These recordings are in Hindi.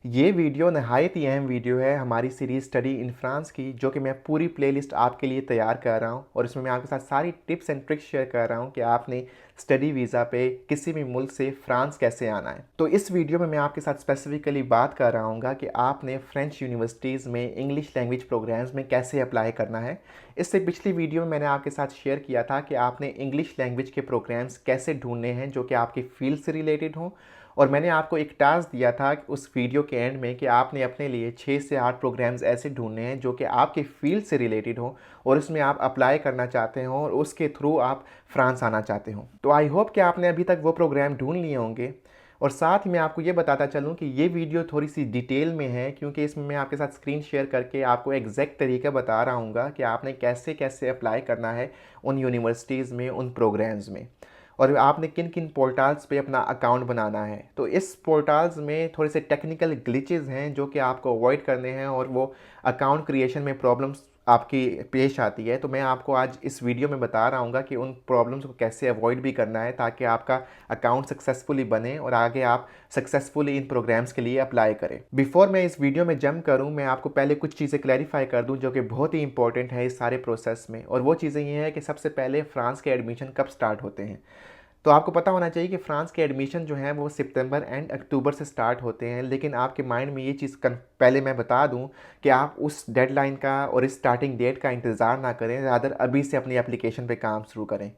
ये वीडियो नहायत ही अहम वीडियो है हमारी सीरीज़ स्टडी इन फ्रांस की, जो कि मैं पूरी प्लेलिस्ट आपके लिए तैयार कर रहा हूँ और इसमें मैं आपके साथ सारी टिप्स एंड ट्रिक्स शेयर कर रहा हूँ कि आपने स्टडी वीज़ा पे किसी भी मुल्क से फ्रांस कैसे आना है। तो इस वीडियो में मैं आपके साथ स्पेसिफिकली बात कर रहा हूँ कि आपने फ्रेंच यूनिवर्सिटीज़ में इंग्लिश लैंग्वेज प्रोग्राम्स में कैसे अप्लाई करना है। इससे पिछली वीडियो में मैंने आपके साथ शेयर किया था कि आपने इंग्लिश लैंग्वेज के प्रोग्राम्स कैसे ढूंढने हैं जो कि आपकी फील्ड से रिलेटेड हों, और मैंने आपको एक टास्क दिया था उस वीडियो के एंड में कि आपने अपने लिए 6 से 8 प्रोग्राम्स ऐसे ढूंढने हैं जो कि आपके फील्ड से रिलेटेड हो और उसमें आप अप्लाई करना चाहते हो और उसके थ्रू आप फ्रांस आना चाहते हो। तो आई होप कि आपने अभी तक वो प्रोग्राम ढूंढ लिए होंगे। और साथ ही मैं आपको ये बताता चलूँ कि ये वीडियो थोड़ी सी डिटेल में है, क्योंकि इसमें मैं आपके साथ स्क्रीन शेयर करके आपको एग्जैक्ट तरीका बता रहा हूँ कि आपने कैसे कैसे अप्लाई करना है उन यूनिवर्सिटीज़ में, उन प्रोग्राम्स में, और आपने किन किन पोर्टल्स पे अपना अकाउंट बनाना है। तो इस पोर्टल्स में थोड़े से टेक्निकल ग्लिचेस हैं जो कि आपको अवॉइड करने हैं और वो अकाउंट क्रिएशन में प्रॉब्लम्स आपकी पेश आती है। तो मैं आपको आज इस वीडियो में बता रहा हूँ कि उन प्रॉब्लम्स को कैसे अवॉइड भी करना है ताकि आपका अकाउंट सक्सेसफुली बने और आगे आप सक्सेसफुली इन प्रोग्राम्स के लिए अप्लाई करें। बिफोर मैं इस वीडियो में जंप करूँ, मैं आपको पहले कुछ चीज़ें क्लैरिफाई कर दूँ जो कि बहुत ही इंपॉर्टेंट है इस सारे प्रोसेस में। और वो चीज़ें ये हैं कि सबसे पहले फ्रांस के एडमिशन कब स्टार्ट होते हैं। तो आपको पता होना चाहिए कि फ्रांस के एडमिशन जो हैं वो सितंबर एंड अक्टूबर से स्टार्ट होते हैं, लेकिन आपके माइंड में ये चीज़ पहले मैं बता दूं कि आप उस डेडलाइन का और इस स्टार्टिंग डेट का इंतज़ार ना करें, ज़्यादा अभी से अपनी एप्लीकेशन पे काम शुरू करें।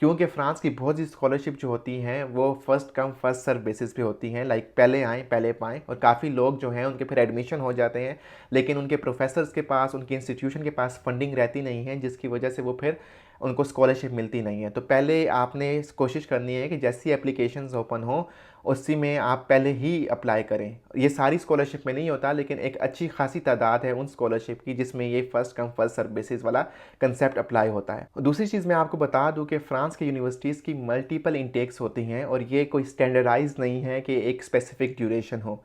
क्योंकि फ्रांस की बहुत सी स्कॉलरशिप जो होती हैं वो first come first serve basis पे होती हैं, लाइक पहले आएँ पहले पाएँ, और काफ़ी लोग जो हैं उनके फिर एडमिशन हो जाते हैं लेकिन उनके प्रोफेसर्स के पास, उनके इंस्टीट्यूशन के पास फंडिंग रहती नहीं है, जिसकी वजह से वो फिर उनको स्कॉलरशिप मिलती नहीं है। तो पहले आपने कोशिश करनी है कि जैसी एप्लीकेशंस ओपन हो उसी में आप पहले ही अप्लाई करें। ये सारी स्कॉलरशिप में नहीं होता, लेकिन एक अच्छी खासी तादाद है उन स्कॉलरशिप की जिसमें ये first come first serve basis वाला कंसेप्ट अप्लाई होता है। दूसरी चीज़ मैं आपको बता दूं कि फ्रांस के यूनिवर्सिटीज़ की मल्टीपल इंटेक्स होती हैं और ये कोई स्टैंडर्डाइज नहीं है कि एक स्पेसिफिक ड्यूरेशन हो।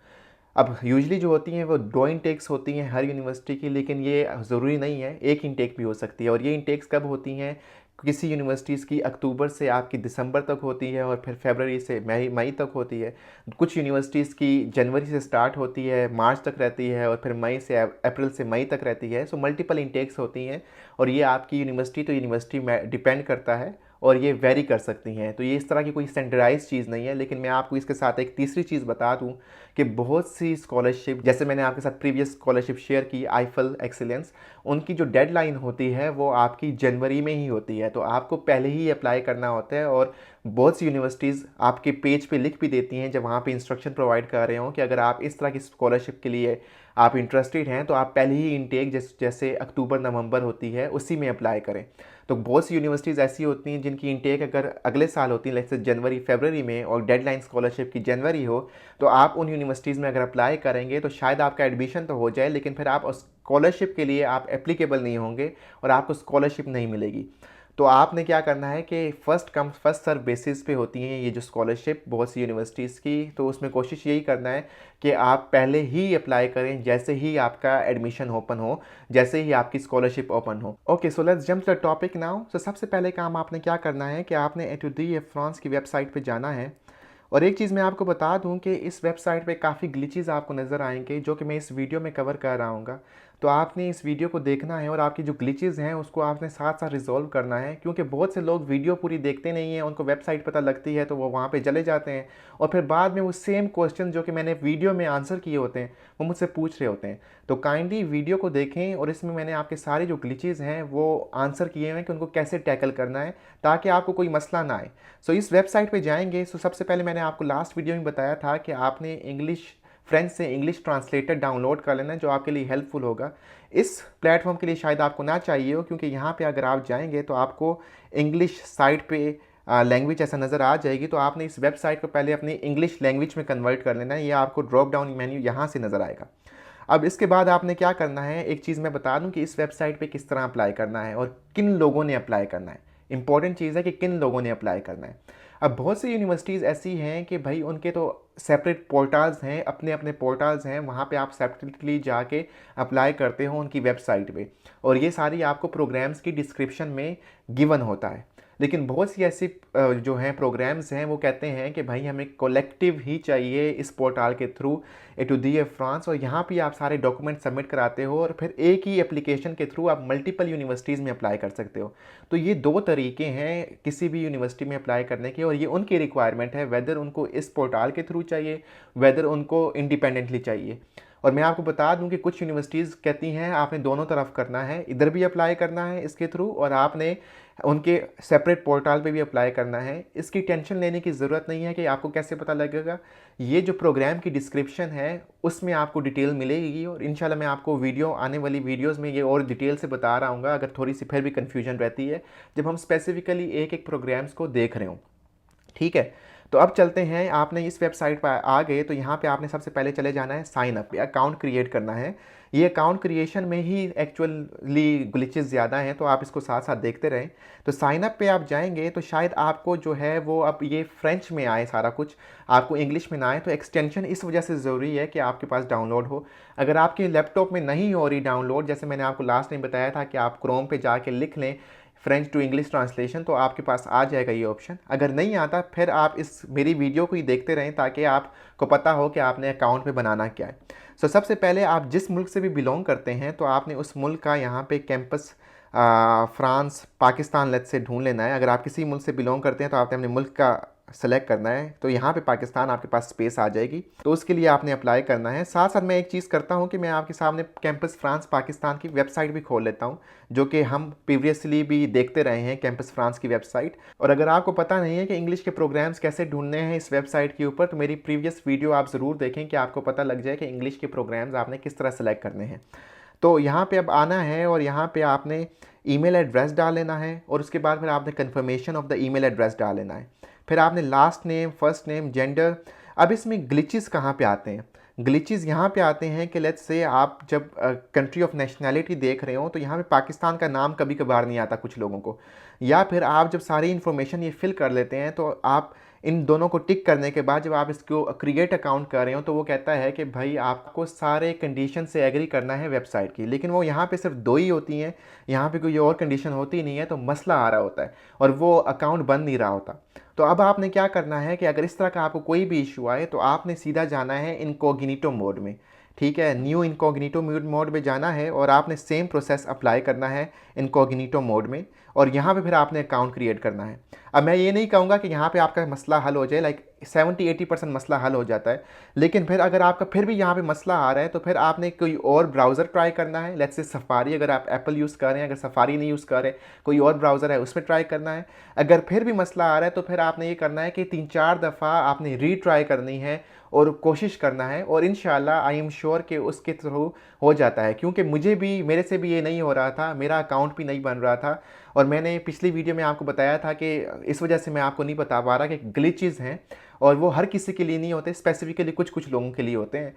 अब यूजली जो होती हैं वो 2 इंटेक्स होती हैं हर यूनिवर्सिटी की, लेकिन ये ज़रूरी नहीं है, एक इंटेक भी हो सकती है। और ये इंटेक्स कब होती हैं? किसी यूनिवर्सिटीज़ की अक्टूबर से आपकी दिसंबर तक होती है और फिर फरवरी से मई तक होती है। कुछ यूनिवर्सिटीज़ की जनवरी से स्टार्ट होती है, मार्च तक रहती है और फिर मई से अप्रैल से मई तक रहती है। सो मल्टीपल इंटेक्स होती हैं और ये आपकी यूनिवर्सिटी तो यूनिवर्सिटी में डिपेंड करता है और ये वेरी कर सकती हैं। तो ये इस तरह की कोई स्टैंडर्डाइज चीज़ नहीं है। लेकिन मैं आपको इसके साथ एक तीसरी चीज़ बता दूं कि बहुत सी स्कॉलरशिप, जैसे मैंने आपके साथ प्रीवियस स्कॉलरशिप शेयर की आईफल एक्सीलेंस, उनकी जो डेडलाइन होती है वो आपकी जनवरी में ही होती है। तो आपको पहले ही अप्लाई करना होता है और बहुत सी यूनिवर्सिटीज़ आपके पेज पे लिख भी देती हैं जब वहाँ पे इंस्ट्रक्शन प्रोवाइड कर रहे हो कि अगर आप इस तरह की स्कॉलरशिप के लिए आप इंटरेस्टेड हैं तो आप पहले ही इनटेक जैसे अक्टूबर नवंबर होती है उसी में अप्लाई करें। तो बहुत सी यूनिवर्सिटीज़ ऐसी होती हैं जिनकी इनटेक अगर अगले साल होती है, जैसे जनवरी फरवरी में, और डेडलाइन स्कॉलरशिप की जनवरी हो, तो आप उन यूनिवर्सिटीज़ में अगर अप्लाई करेंगे तो शायद आपका एडमिशन तो हो जाए लेकिन फिर आप स्कॉलरशिप के लिए आप एप्लीकेबल नहीं होंगे और आपको स्कॉलरशिप नहीं मिलेगी। तो आपने क्या करना है कि first come first serve basis पे होती हैं ये जो स्कॉलरशिप बहुत सी यूनिवर्सिटीज़ की, तो उसमें कोशिश यही करना है कि आप पहले ही अप्लाई करें जैसे ही आपका एडमिशन ओपन हो, जैसे ही आपकी स्कॉलरशिप ओपन हो। Okay, so let's jump the topic now. So सबसे पहले काम आपने क्या करना है कि आपने एटुडी फ्रांस की वेबसाइट पे जाना है। और एक चीज़ मैं आपको बता दूं कि इस वेबसाइट पे काफ़ी ग्लिचेस आपको नज़र आएंगे जो कि मैं इस वीडियो में कवर कर रहा हूँ। तो आपने इस वीडियो को देखना है और आपकी जो ग्लिचेस हैं उसको आपने साथ साथ रिजॉल्व करना है, क्योंकि बहुत से लोग वीडियो पूरी देखते नहीं हैं, उनको वेबसाइट पता लगती है तो वो वहाँ पे चले जाते हैं और फिर बाद में वो सेम क्वेश्चन जो कि मैंने वीडियो में आंसर किए होते हैं वो मुझसे पूछ रहे होते हैं। तो काइंडली वीडियो को देखें और इसमें मैंने आपके सारे जो ग्लिचेस हैं वो आंसर किए हुए हैं कि उनको कैसे टैकल करना है ताकि आपको कोई मसला ना आए। सो इस वेबसाइट पे जाएंगे। सो सबसे पहले मैंने आपको लास्ट वीडियो में बताया था कि आपने फ्रेंच से इंग्लिश ट्रांसलेटर डाउनलोड कर लेना है जो आपके लिए हेल्पफुल होगा। इस प्लेटफॉर्म के लिए शायद आपको ना चाहिए हो, क्योंकि यहाँ पे अगर आप जाएंगे तो आपको इंग्लिश साइट पे लैंग्वेज ऐसा नज़र आ जाएगी। तो आपने इस वेबसाइट को पहले अपनी इंग्लिश लैंग्वेज में कन्वर्ट कर लेना है। ये आपको ड्रॉप डाउन मेन्यू यहाँ से नज़र आएगा। अब इसके बाद आपने क्या करना है, एक चीज़ मैं बता दूं कि इस वेबसाइट पे किस तरह अप्लाई करना है और किन लोगों ने अप्लाई करना है। इंपॉर्टेंट चीज़ है कि किन लोगों ने अप्लाई करना है। अब बहुत सी यूनिवर्सिटीज़ ऐसी हैं कि भाई उनके तो सेपरेट पोर्टल्स हैं, अपने अपने पोर्टल्स हैं, वहाँ पे आप सेपरेटली जाके अप्लाई करते हो उनकी वेबसाइट पे, और ये सारी आपको प्रोग्राम्स की डिस्क्रिप्शन में गिवन होता है। लेकिन बहुत सी ऐसी जो हैं प्रोग्राम्स हैं वो कहते हैं कि भाई हमें कलेक्टिव ही चाहिए इस पोर्टल के थ्रू एटुडिए फ्रांस, और यहाँ पे आप सारे डॉक्यूमेंट सबमिट कराते हो और फिर एक ही एप्लीकेशन के थ्रू आप मल्टीपल यूनिवर्सिटीज़ में अप्लाई कर सकते हो। तो ये दो तरीके हैं किसी भी यूनिवर्सिटी में अप्लाई करने के, और ये उनकी रिक्वायरमेंट है वेदर उनको इस पोर्टल के थ्रू चाहिए, वेदर उनको इंडिपेंडेंटली चाहिए। और मैं आपको बता दूं कि कुछ यूनिवर्सिटीज़ कहती हैं आपने दोनों तरफ करना है, इधर भी अप्लाई करना है इसके थ्रू और आपने उनके सेपरेट पोर्टल पे भी अप्लाई करना है। इसकी टेंशन लेने की ज़रूरत नहीं है कि आपको कैसे पता लगेगा। ये जो प्रोग्राम की डिस्क्रिप्शन है उसमें आपको डिटेल मिलेगी, और इंशाल्लाह मैं आपको आने वाली वीडियोज़ में ये और डिटेल से बता रहा हूँ अगर थोड़ी सी फिर भी कन्फ्यूजन रहती है जब हम स्पेसिफिकली एक एक प्रोग्राम्स को देख रहे हों। ठीक है, तो अब चलते हैं। आपने इस वेबसाइट पर आ गए तो यहाँ पे आपने सबसे पहले चले जाना है साइन अप पे, अकाउंट क्रिएट करना है। ये अकाउंट क्रिएशन में ही एक्चुअली ग्लिचेस ज़्यादा हैं, तो आप इसको साथ साथ देखते रहें। तो साइन अप पे आप जाएंगे तो शायद आपको जो है वो अब ये फ्रेंच में आए सारा कुछ, आपको इंग्लिश में ना आए। तो एक्सटेंशन इस वजह से ज़रूरी है कि आपके पास डाउनलोड हो। अगर आपके लैपटॉप में नहीं हो रही डाउनलोड, जैसे मैंने आपको लास्ट टाइम बताया था कि आप क्रोम पे जाके लिख लें फ्रेंच टू इंग्लिश ट्रांसलेशन, तो आपके पास आ जाएगा ये ऑप्शन। अगर नहीं आता फिर आप इस मेरी वीडियो को ही देखते रहें ताकि आपको पता हो कि आपने अकाउंट में बनाना क्या है। सो सबसे पहले आप जिस मुल्क से भी बिलोंग करते हैं तो आपने उस मुल्क का यहाँ पे कैंपस फ्रांस पाकिस्तान लेट से ढूंढ लेना है। अगर आप किसी मुल्क से बिलोंग करते हैं तो आपने अपने मुल्क का सेलेक्ट करना है, तो यहाँ पे पाकिस्तान आपके पास स्पेस आ जाएगी, तो उसके लिए आपने अप्लाई करना है। साथ साथ मैं एक चीज़ करता हूँ कि मैं आपके सामने कैंपस फ्रांस पाकिस्तान की वेबसाइट भी खोल लेता हूँ, जो कि हम प्रीवियसली भी देखते रहे हैं कैंपस फ्रांस की वेबसाइट। और अगर आपको पता नहीं है कि इंग्लिश के प्रोग्राम्स कैसे ढूंढने हैं इस वेबसाइट के ऊपर, तो मेरी प्रीवियस वीडियो आप ज़रूर देखें कि आपको पता लग जाए कि इंग्लिश के प्रोग्राम्स आपने किस तरह सेलेक्ट करने हैं। तो यहाँ पे अब आना है और यहाँ पे आपने ईमेल एड्रेस डाल लेना है, और उसके बाद फिर आपने confirmation of the email address डाल लेना है। फिर आपने last name, first name, gender. अब इसमें ग्लिचेस कहाँ पे आते हैं? ग्लिचेस यहाँ पे आते हैं कि लेट्स से आप जब कंट्री ऑफ नेशनैलिटी देख रहे हो तो यहाँ पे पाकिस्तान का नाम कभी कभार नहीं आता कुछ लोगों को, या फिर आप जब सारी इन्फॉर्मेशन ये फिल कर लेते हैं तो आप इन दोनों को टिक करने के बाद जब आप इसको क्रिएट अकाउंट कर रहे हो तो वो कहता है कि भाई आपको सारे कंडीशन से एग्री करना है वेबसाइट की, लेकिन वो यहाँ पे सिर्फ दो ही होती हैं, यहाँ पे कोई और कंडीशन होती नहीं है, तो मसला आ रहा होता है और वो अकाउंट बन नहीं रहा होता। तो अब आपने क्या करना है कि अगर इस तरह का आपको कोई भी इशू आए तो आपने सीधा जाना है इनकॉग्निटो मोड में। ठीक है, न्यू इनकॉग्निटो मोड में जाना है और आपने सेम प्रोसेस अप्लाई करना है इनकॉग्निटो मोड में, और यहाँ पे फिर आपने अकाउंट क्रिएट करना है। अब मैं ये नहीं कहूँगा कि यहाँ पे आपका मसला हल हो जाए, लाइक 70-80% मसला हल हो जाता है, लेकिन फिर अगर आपका फिर भी यहाँ पे मसला आ रहा है तो फिर आपने कोई और ब्राउज़र ट्राई करना है। लेट्स से सफारी, अगर आप एप्पल यूज़ कर रहे हैं, अगर सफारी नहीं यूज़ कर रहे, कोई और ब्राउज़र है उसमें ट्राई करना है। अगर फिर भी मसला आ रहा है तो फिर आपने ये करना है कि 3-4 दफ़ा आपने रीट्राई करनी है और कोशिश करना है, और इंशाल्लाह आई एम श्योर कि उसके थ्रू हो जाता है, क्योंकि मेरे से भी ये नहीं हो रहा था, मेरा अकाउंट भी नहीं बन रहा था। और मैंने पिछली वीडियो में आपको बताया था कि इस वजह से मैं आपको नहीं बता पा रहा कि ग्लिचेस हैं और वो हर किसी के लिए नहीं होते, स्पेसिफिकली कुछ कुछ लोगों के लिए होते हैं।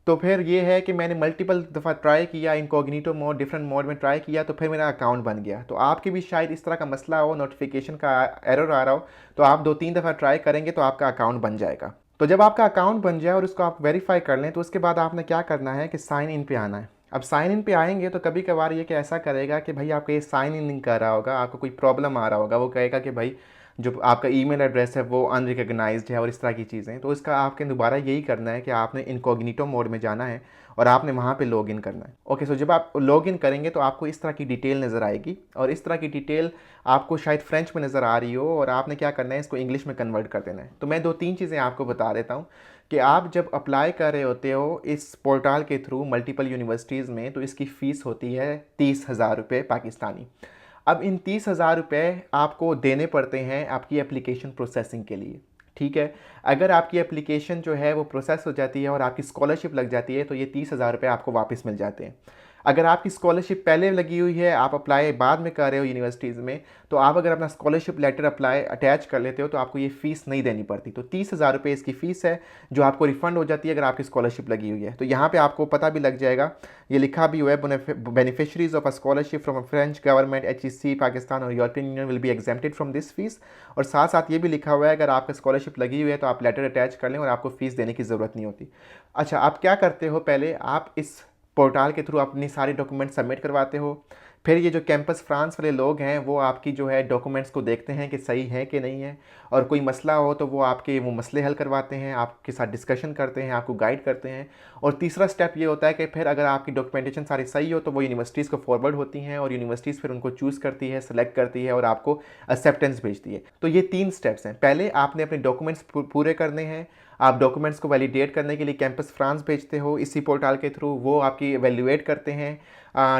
तो फिर ये है कि मैंने मल्टीपल दफ़ा ट्राई किया, इनकॉग्निटो मोड, डिफरेंट मोड में ट्राई किया, तो फिर मेरा अकाउंट बन गया। तो आपके भी शायद इस तरह का मसला हो, नोटिफिकेशन का एरर आ रहा हो, तो आप 2-3 दफ़ा ट्राई करेंगे तो आपका अकाउंट बन जाएगा। तो जब आपका अकाउंट बन जाए और उसको आप वेरीफाई कर लें तो उसके बाद आपने क्या करना है कि साइन इन पे आना है। अब साइन इन पे आएंगे तो कभी कभार ये कि ऐसा करेगा कि भाई आपका ये साइन इन नहीं कर रहा होगा, आपको कोई प्रॉब्लम आ रहा होगा, वो कहेगा कि भाई जो आपका ईमेल एड्रेस है वो अनरिकग्नाइज्ड है और इस तरह की चीज़ें। तो इसका आपके दोबारा यही करना है कि आपने इनकॉग्निटो मोड में जाना है और आपने वहाँ पे लॉगिन करना है। ओके, सो जब आप लॉगिन करेंगे तो आपको इस तरह की डिटेल नज़र आएगी, और इस तरह की डिटेल आपको शायद फ्रेंच में नज़र आ रही हो, और आपने क्या करना है इसको इंग्लिश में कन्वर्ट कर देना है। तो मैं 2-3 चीज़ें आपको बता देता हूँ कि आप जब अप्लाई कर रहे होते हो इस पोर्टल के थ्रू मल्टीपल यूनिवर्सिटीज़ में, तो इसकी फ़ीस होती है 30,000 रुपये पाकिस्तानी। अब इन 30,000 रुपये आपको देने पड़ते हैं आपकी एप्लीकेशन प्रोसेसिंग के लिए। ठीक है, अगर आपकी एप्लीकेशन जो है वो प्रोसेस हो जाती है और आपकी स्कॉलरशिप लग जाती है तो ये 30,000 रुपये आपको वापस मिल जाते हैं। अगर आपकी स्कॉलरशिप पहले लगी हुई है, आप अप्लाई बाद में कर रहे हो यूनिवर्सिटीज़ में, तो आप अगर अपना स्कॉलरशिप लेटर अटैच कर लेते हो तो आपको ये फ़ीस नहीं देनी पड़ती। तो 30,000 रुपये इसकी फ़ीस है जो आपको रिफ़ंड हो जाती है अगर आपकी स्कॉलरशिप लगी हुई है। तो यहाँ पे आपको पता भी लग जाएगा, ये लिखा भी हुआ है, beneficiaries of a scholarship from a French government, HEC Pakistan और European Union will be exempted from this fee. और साथ साथ ये भी लिखा हुआ है अगर आपका स्कॉलरशिप लगी हुई है तो आप लेटर अटैच कर लें और आपको फ़ीस देने की ज़रूरत नहीं होती। अच्छा, आप क्या करते हो, पहले आप इस पोर्टल के थ्रू अपनी सारे डॉक्यूमेंट सबमिट करवाते हो। फिर ये जो कैंपस फ्रांस वाले लोग हैं वो आपकी जो है डॉक्यूमेंट्स को देखते हैं कि सही है कि नहीं है, और कोई मसला हो तो वो आपके वो मसले हल करवाते हैं, आपके साथ डिस्कशन करते हैं, आपको गाइड करते हैं। और तीसरा स्टेप ये होता है कि फिर अगर आपकी डॉक्यूमेंटेशन सारी सही हो तो वो यूनिवर्सिटीज़ को फॉरवर्ड होती हैं, और यूनिवर्सिटीज़ फिर उनको चूज़ करती है, सेलेक्ट करती है और आपको एक्सेप्टेंस भेजती है। तो ये 3 स्टेप्स हैं। पहले आपने अपने डॉक्यूमेंट्स पूरे करने हैं। आप डॉक्यूमेंट्स को वैलिडेट करने के लिए कैंपस फ्रांस भेजते हो इसी पोर्टल के थ्रू, वो आपकी एवेल्युएट करते हैं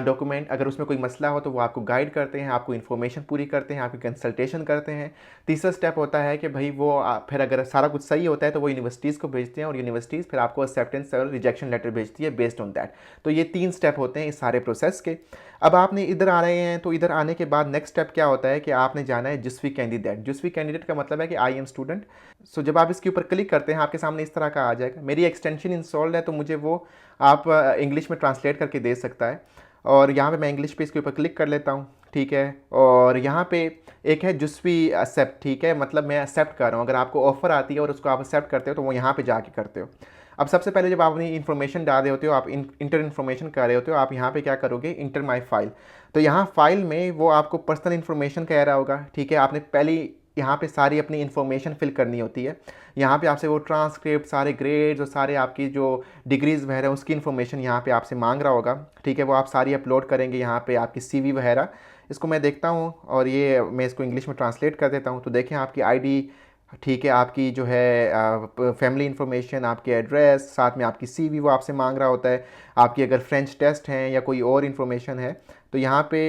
डॉक्यूमेंट। अगर उसमें कोई मसला हो तो वो आपको गाइड करते हैं, आपको इन्फॉर्मेशन पूरी करते हैं, आपकी कंसल्टेशन करते हैं। तीसरा स्टेप होता है कि भाई वो फिर अगर सारा कुछ सही होता है तो वो यूनिवर्सिटीज़ को भेजते हैं, और यूनिवर्सिटीज़ फिर आपको एक्सेप्टेंस और रिजेक्शन लेटर भेजती है बेस्ड ऑन दैट। तो ये 3 स्टेप होते हैं इस सारे प्रोसेस के। अब आपने इधर आ रहे हैं, तो इधर आने के बाद नेक्स्ट स्टेप क्या होता है कि आपने जाना है जिस वी कैंडिडेट। जिस वी कैंडिडेट का मतलब है कि आई एम स्टूडेंट। सो जब आप इसके ऊपर क्लिक करते हैं आपके सामने इस तरह का आ जाएगा। मेरी एक्सटेंशन इंस्टॉल्ड है तो मुझे वो आप इंग्लिश में ट्रांसलेट करके दे सकता है, और यहाँ पे मैं इंग्लिश पे इसके ऊपर क्लिक कर लेता हूँ, ठीक है। और यहाँ पे एक है जुस्वी एक्सेप्ट, ठीक है, मतलब मैं एक्सेप्ट कर रहा हूँ। अगर आपको ऑफर आती है और उसको आप एक्सेप्ट करते हो तो वो यहाँ पे जाके करते हो। अब सबसे पहले जब आप अपनी इन्फॉर्मेशन डाल रहे होते हो, आप इंटर इन्फॉर्मेशन कर रहे होते हो, आप यहाँ पे क्या करोगे, इंटर माई फाइल। तो यहाँ फाइल में वो आपको पर्सनल इन्फॉर्मेशन कह रहा होगा, ठीक है। आपने पहली यहाँ पे सारी अपनी इन्फॉर्मेशन फिल करनी होती है। यहाँ पे आपसे वो ट्रांसक्रिप्ट, सारे ग्रेड्स और सारे आपकी जो डिग्रीज़ वगैरह उसकी इन्फॉर्मेशन यहाँ पे आपसे मांग रहा होगा, ठीक है। वो आप सारी अपलोड करेंगे यहाँ पे, आपकी सीवी वगैरह। इसको मैं देखता हूँ और ये मैं इसको इंग्लिश में ट्रांसलेट कर देता हूँ। तो देखें आपकी आईडी, ठीक है, आपकी जो है फैमिली इन्फॉर्मेशन, आपके एड्रेस, साथ में आपकी सीवी वो आपसे मांग रहा होता है। आपकी अगर फ्रेंच टेस्ट हैं या कोई और इन्फॉर्मेशन है तो यहाँ पे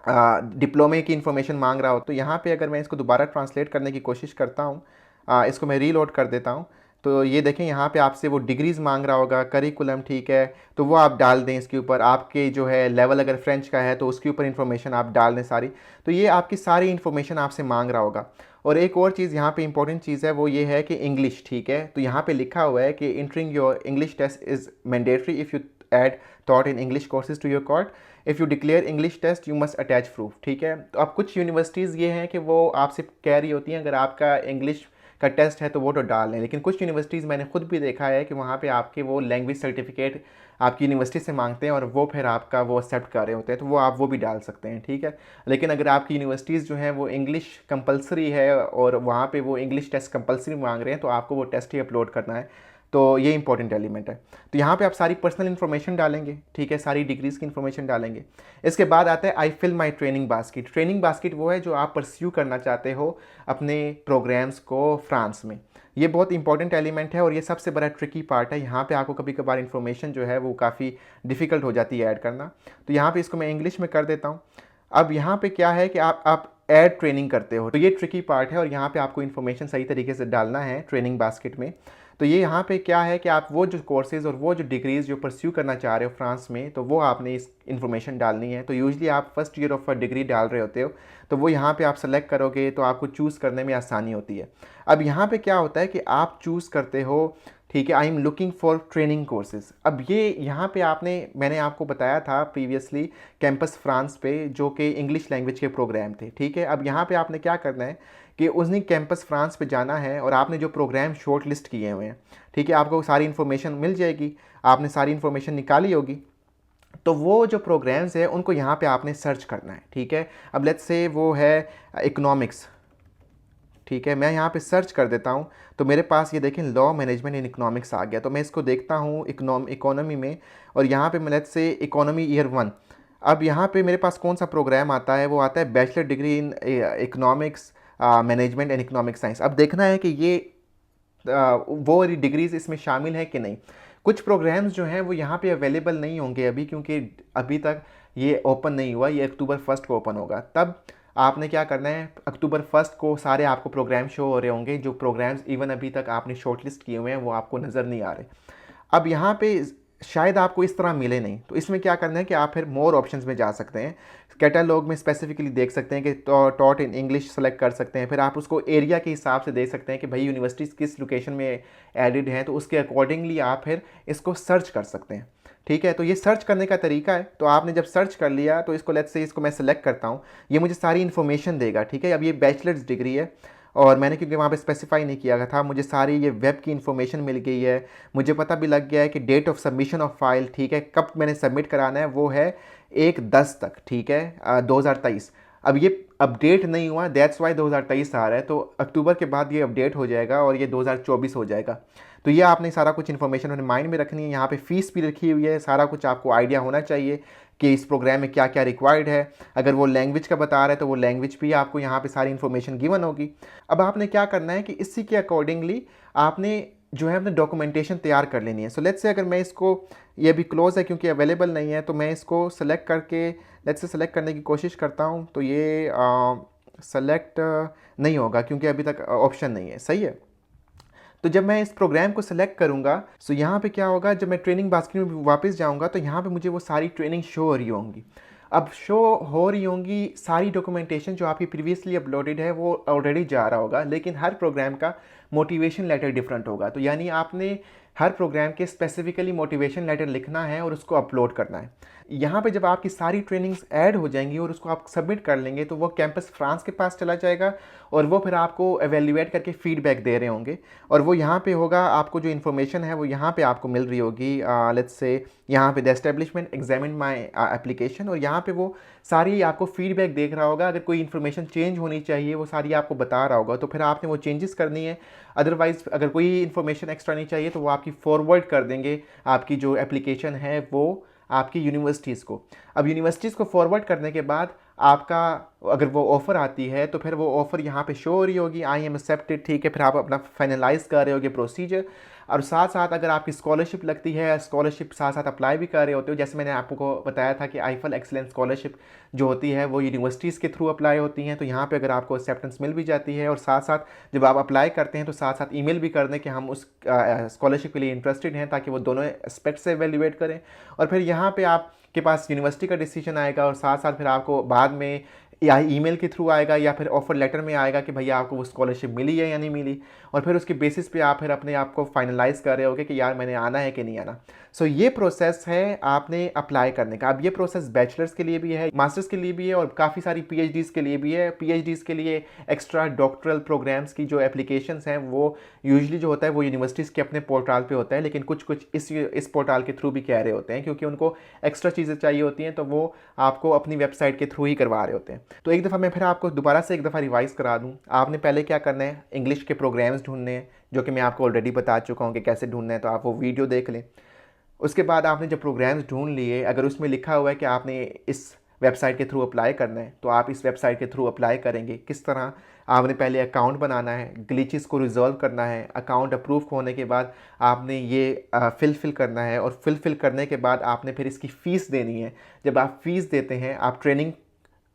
डिप्लोमे की इन्फॉर्मेशन मांग रहा हो। तो यहाँ पे अगर मैं इसको दोबारा ट्रांसलेट करने की कोशिश करता हूँ, इसको मैं रीलोड कर देता हूँ, तो ये देखें यहाँ पे आपसे वो डिग्रीज़ मांग रहा होगा, करिकुलम, ठीक है। तो वो आप डाल दें इसके ऊपर। आपके जो है लेवल अगर फ्रेंच का है तो उसके ऊपर इन्फॉर्मेशन आप डाल दें सारी। तो ये आपकी सारी इन्फॉर्मेशन आपसे मांग रहा होगा। और एक और चीज़ यहाँ पे इंपॉर्टेंट चीज़ है, वो ये है कि इंग्लिश, ठीक है। तो यहाँ पे लिखा हुआ है कि entering your English test is mandatory if you add thought in English courses to your cart. If you declare English test you must attach proof, ठीक है। तो अब कुछ यूनिवर्सिटीज़ ये हैं कि वो आपसे कह रही होती हैं अगर आपका इंग्लिश का टेस्ट है तो वो तो डाल लें, लेकिन कुछ यूनिवर्सिटीज़ मैंने खुद भी देखा है कि वहाँ पे आपके वो लैंग्वेज सर्टिफिकेट आपकी यूनिवर्सिटी से मांगते हैं और वो फिर आपका वो एक्सेप्ट कर रहे होते हैं, तो वो आप वो भी डाल सकते हैं, ठीक है। लेकिन अगर आपकी यूनिवर्सिटीज़ जो हैं वो इंग्लिश कंपलसरी है और वहाँ पे वो इंग्लिश टेस्ट कंपलसरी मांग रहे हैं तो आपको वो टेस्ट ही अपलोड करना है। तो ये इंपॉर्टेंट एलिमेंट है। तो यहाँ पे आप सारी पर्सनल इन्फॉर्मेशन डालेंगे, ठीक है, सारी डिग्रीज़ की इन्फॉर्मेशन डालेंगे। इसके बाद आता है I fill my training basket. Training basket वो है जो आप परस्यू करना चाहते हो अपने प्रोग्राम्स को फ्रांस में। ये बहुत इंपॉर्टेंट एलिमेंट है और ये सबसे बड़ा ट्रिकी पार्ट है। यहाँ पे आपको कभी कभार इन्फॉर्मेशन जो है वो काफ़ी डिफ़िकल्ट हो जाती है ऐड करना। तो यहाँ पे इसको मैं इंग्लिश में कर देता हूँ। अब यहाँ पे क्या है कि आप ऐड ट्रेनिंग करते हो, तो ये ट्रिकी पार्ट है और यहाँ पे आपको इन्फॉर्मेशन सही तरीके से डालना है ट्रेनिंग बास्केट में। तो ये यहाँ पे क्या है कि आप वो जो कोर्सेज़ और वो जो डिग्रीज़ जो परस्यू करना चाह रहे हो फ्रांस में, तो वो आपने इस इन्फॉर्मेशन डालनी है। तो यूजुअली आप फर्स्ट ईयर ऑफ डिग्री डाल रहे होते हो, तो वो यहाँ पे आप सेलेक्ट करोगे तो आपको चूज़ करने में आसानी होती है। अब यहाँ पे क्या होता है कि आप चूज़ करते हो, ठीक है, I am looking for training courses. अब ये यहाँ पे मैंने आपको बताया था प्रीवियसली कैंपस फ्रांस पे जो कि इंग्लिश लैंग्वेज के प्रोग्राम थे, ठीक है। अब यहाँ पे आपने क्या करना है कि उस दिन कैंपस फ्रांस पे जाना है और आपने जो प्रोग्राम शॉर्ट लिस्ट किए हुए हैं, ठीक है, आपको सारी इन्फॉर्मेशन मिल जाएगी, आपने सारी इन्फॉर्मेशन निकाली होगी। तो वो जो प्रोग्राम्स है उनको यहाँ पे आपने सर्च करना है, ठीक है। अब लेट्स से वो है इकोनॉमिक्स, ठीक है, मैं यहाँ पे सर्च कर देता हूँ। तो मेरे पास ये देखें लॉ मैनेजमेंट इन इकोनॉमिक्स आ गया। तो मैं इसको देखता हूँ इकोनॉमी में, और यहाँ पे मैं लेट्स से इकोनॉमी ईयर 1। अब यहाँ पे मेरे पास कौन सा प्रोग्राम आता है, वो आता है bachelor degree in economics management and economic science. अब देखना है कि ये वो डिग्रीज़ इसमें शामिल है कि नहीं। कुछ प्रोग्राम्स जो हैं वो यहाँ पे अवेलेबल नहीं होंगे अभी, क्योंकि अभी तक ये ओपन नहीं हुआ, ये अक्टूबर 1 को ओपन होगा। तब आपने क्या करना है, अक्टूबर 1 को सारे आपको प्रोग्राम शो हो रहे होंगे। जो प्रोग्राम्स इवन अभी तक आपने शॉर्टलिस्ट किए हुए हैं वो आपको नज़र नहीं आ रहे। अब यहाँ पे शायद आपको इस तरह मिले नहीं, तो इसमें क्या करना है कि आप फिर मोर ऑप्शंस में जा सकते हैं। कैटलॉग में स्पेसिफिकली देख सकते हैं कि टॉट इन इंग्लिश सेलेक्ट कर सकते हैं। फिर आप उसको एरिया के हिसाब से देख सकते हैं कि भाई यूनिवर्सिटीज़ किस लोकेशन में एडिड हैं, तो उसके अकॉर्डिंगली आप फिर इसको सर्च कर सकते हैं, ठीक है। तो ये सर्च करने का तरीका है। तो आपने जब सर्च कर लिया तो इसको लेट्स से इसको मैं सेलेक्ट करता हूँ, ये मुझे सारी इन्फॉर्मेशन देगा, ठीक है। अब ये बैचलर्स डिग्री है और मैंने क्योंकि वहाँ पे स्पेसिफाई नहीं किया था, मुझे सारी ये वेब की इन्फॉर्मेशन मिल गई है। मुझे पता भी लग गया है कि date of submission of file, ठीक है, कब मैंने सबमिट कराना है, वो है 1/10 तक, ठीक है, 2023। अब ये अपडेट नहीं हुआ, दैट्स वाई 2023 आ रहा है, तो अक्टूबर के बाद ये अपडेट हो जाएगा और ये 2024 हो जाएगा। तो ये आपने सारा कुछ इन्फॉर्मेशन अपने माइंड में रखनी है। यहाँ पे फीस भी रखी हुई है, सारा कुछ आपको आइडिया होना चाहिए कि इस प्रोग्राम में क्या क्या रिक्वायर्ड है। अगर वो लैंग्वेज का बता रहा है तो वो लैंग्वेज भी आपको यहाँ पे सारी इन्फॉर्मेशन गिवन होगी। अब आपने क्या करना है कि इसी के अकॉर्डिंगली आपने जो है अपने डॉक्यूमेंटेशन तैयार कर लेनी है। सो लेट्स से अगर मैं इसको, ये अभी क्लोज है क्योंकि अवेलेबल नहीं है, तो मैं इसको सेलेक्ट करके लेट्स से सेलेक्ट करने की कोशिश करता हूँ, तो ये सेलेक्ट नहीं होगा क्योंकि अभी तक ऑप्शन नहीं है, सही है। तो जब मैं इस प्रोग्राम को सिलेक्ट करूँगा, सो यहाँ पे क्या होगा, जब मैं ट्रेनिंग बास्केट में वापस जाऊँगा तो यहाँ पे मुझे वो सारी ट्रेनिंग शो हो रही होंगी। अब शो हो रही होंगी सारी डॉक्यूमेंटेशन जो आपकी प्रीवियसली अपलोडेड है वो ऑलरेडी जा रहा होगा, लेकिन हर प्रोग्राम का मोटिवेशन लेटर डिफरेंट होगा। तो यानी आपने हर प्रोग्राम के स्पेसिफिकली मोटिवेशन लेटर लिखना है और उसको अपलोड करना है। यहाँ पे जब आपकी सारी ट्रेनिंग्स ऐड हो जाएंगी और उसको आप सबमिट कर लेंगे तो वो कैंपस फ्रांस के पास चला जाएगा और वो फिर आपको एवेल्युएट करके फीडबैक दे रहे होंगे और वो यहाँ पे होगा, आपको जो इन्फॉर्मेशन है वो यहाँ पे आपको मिल रही होगी। लेट्स से यहाँ पे the establishment examine my application, और यहाँ पे वो सारी आपको फीडबैक देख रहा होगा। अगर कोई इन्फॉर्मेशन चेंज होनी चाहिए वो सारी आपको बता रहा होगा, तो फिर आपने वो चेंजेस करनी है। अदरवाइज़ अगर कोई इन्फॉर्मेशन एक्स्ट्रा नहीं चाहिए तो वो आपकी फॉरवर्ड कर देंगे आपकी जो एप्लीकेशन है वो आपकी यूनिवर्सिटीज़ को। अब यूनिवर्सिटीज़ को फॉरवर्ड करने के बाद आपका अगर वो ऑफ़र आती है तो फिर वो ऑफ़र यहाँ पे शो हो रही होगी, आई एम एक्सेप्टेड, ठीक है। फिर आप अपना फाइनलाइज कर रहे होगे प्रोसीजर, और साथ साथ अगर आपकी स्कॉलरशिप लगती है, स्कॉलरशिप साथ साथ अप्लाई भी कर रहे होते हो। जैसे मैंने आपको बताया था कि आईफल एक्सीलेंस स्कॉलरशिप जो होती है वो यूनिवर्सिटीज़ के थ्रू अप्लाई होती हैं, तो यहाँ पे अगर आपको एक्सेप्टेंस मिल भी जाती है और साथ साथ जब आप अप्लाई करते हैं तो साथ साथ ईमेल भी कर दें कि हम उस स्कॉलरशिप के लिए इंटरेस्टेड हैं, ताकि वो दोनों एस्पेक्ट से एवेल्युएट करें। और फिर यहाँ पे आपके पास यूनिवर्सिटी का डिसीजन आएगा और साथ साथ फिर आपको बाद में या ईमेल के थ्रू आएगा या फिर ऑफर लेटर में आएगा कि भैया आपको वो स्कॉलरशिप मिली है या नहीं मिली, और फिर उसके बेसिस पे आप फिर अपने आप को फाइनलाइज कर रहे होगे कि यार मैंने आना है कि नहीं आना। सो ये प्रोसेस है आपने अप्लाई करने का। अब ये प्रोसेस बैचलर्स के लिए भी है, मास्टर्स के लिए भी है और काफ़ी सारी पीएचडीज़ के लिए भी है। पीएचडीज़ के लिए एक्स्ट्रा डॉक्टरल प्रोग्राम्स की जो एप्लीकेशंस हैं वो यूजुअली जो होता है वो यूनिवर्सिटीज़ के अपने पोर्टल पे होता है, लेकिन कुछ कुछ इस पोर्टल के थ्रू भी कह रहे होते हैं क्योंकि उनको एक्स्ट्रा चीज़ें चाहिए होती हैं, तो वो आपको अपनी वेबसाइट के थ्रू ही करवा रहे होते हैं। तो एक दफ़ा मैं फिर आपको दोबारा से एक दफ़ा रिवाइज़ करा दूँ। आपने पहले क्या करना है, इंग्लिश के प्रोग्राम्स ढूंढने हैं जो कि मैं आपको ऑलरेडी बता चुका हूँ कि कैसे ढूंढना है, तो आप वो वीडियो देख लें। उसके बाद आपने जब प्रोग्राम्स ढूंढ लिए, अगर उसमें लिखा हुआ है कि आपने इस वेबसाइट के थ्रू अप्लाई करना है तो आप इस वेबसाइट के थ्रू अप्लाई करेंगे। किस तरह, आपने पहले अकाउंट बनाना है, ग्लिचेस को रिजॉल्व करना है। अकाउंट अप्रूव होने के बाद आपने ये फिल करना है और फिल करने के बाद आपने फिर इसकी फ़ीस देनी है। जब आप फ़ीस देते हैं, आप ट्रेनिंग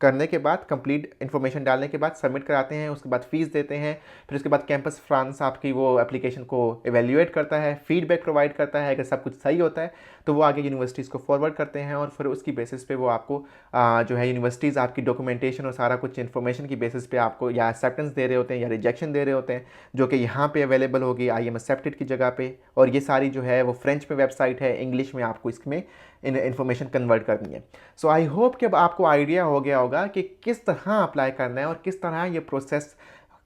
करने के बाद कंप्लीट इन्फॉर्मेशन डालने के बाद सबमिट कराते हैं, उसके बाद फ़ीस देते हैं। फिर उसके बाद कैंपस फ्रांस आपकी वो एप्लीकेशन को एवेल्युएट करता है, फीडबैक प्रोवाइड करता है। अगर सब कुछ सही होता है तो वो आगे यूनिवर्सिटीज़ को फॉरवर्ड करते हैं और फिर उसकी बेसिस पे वो आपको जो है यूनिवर्सिटीज़ आपकी डॉक्यूमेंटेशन और सारा कुछ इन्फॉर्मेशन की बेसिस पे आपको या एक्सेप्टेंस दे रहे होते हैं या रिजेक्शन दे रहे होते हैं, जो कि यहाँ पे अवेलेबल होगी आई एम एक्सेप्टेड की जगह पे। और ये सारी जो है वो फ्रेंच में वेबसाइट है, इंग्लिश में आपको इसमें इन्फॉर्मेशन कन्वर्ट करनी है। सो आई होप कि अब आपको आइडिया हो गया होगा कि किस तरह अप्लाई करना है और किस तरह ये प्रोसेस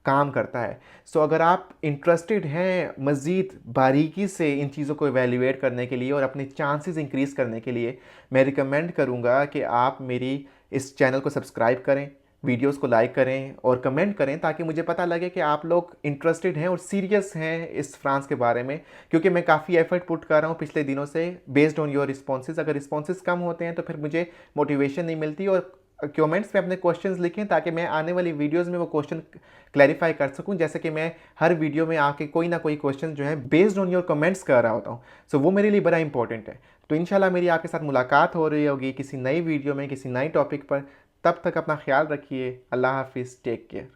काम करता है। सो अगर आप इंटरेस्टेड हैं मज़ीद बारीकी से इन चीज़ों को एवेल्युएट करने के लिए और अपने चांसेस इंक्रीज़ करने के लिए, मैं रिकमेंड करूँगा कि आप मेरी इस चैनल को सब्सक्राइब करें, वीडियोस को लाइक करें और कमेंट करें, ताकि मुझे पता लगे कि आप लोग इंटरेस्टेड हैं और सीरियस हैं इस फ्रांस के बारे में। क्योंकि मैं काफ़ी एफर्ट पुट कर रहा हूँ पिछले दिनों से बेस्ड ऑन योर रिस्पॉन्सेज। अगर रिस्पॉन्सेज कम होते हैं तो फिर मुझे मोटिवेशन नहीं मिलती। और कमेंट्स में अपने क्वेश्चंस लिखें ताकि मैं आने वाली वीडियोस में वो क्वेश्चन क्लैरिफाई कर सकूं। जैसे कि मैं हर वीडियो में आके कोई ना कोई क्वेश्चन जो है बेस्ड ऑन योर कमेंट्स कर रहा होता हूं। सो वो मेरे लिए बड़ा इंपॉर्टेंट है। तो इंशाल्लाह मेरी आपके साथ मुलाकात हो रही होगी किसी नई वीडियो में, किसी नई टॉपिक पर। तब तक अपना ख्याल रखिए। अल्लाह हाफिज़, टेक केयर।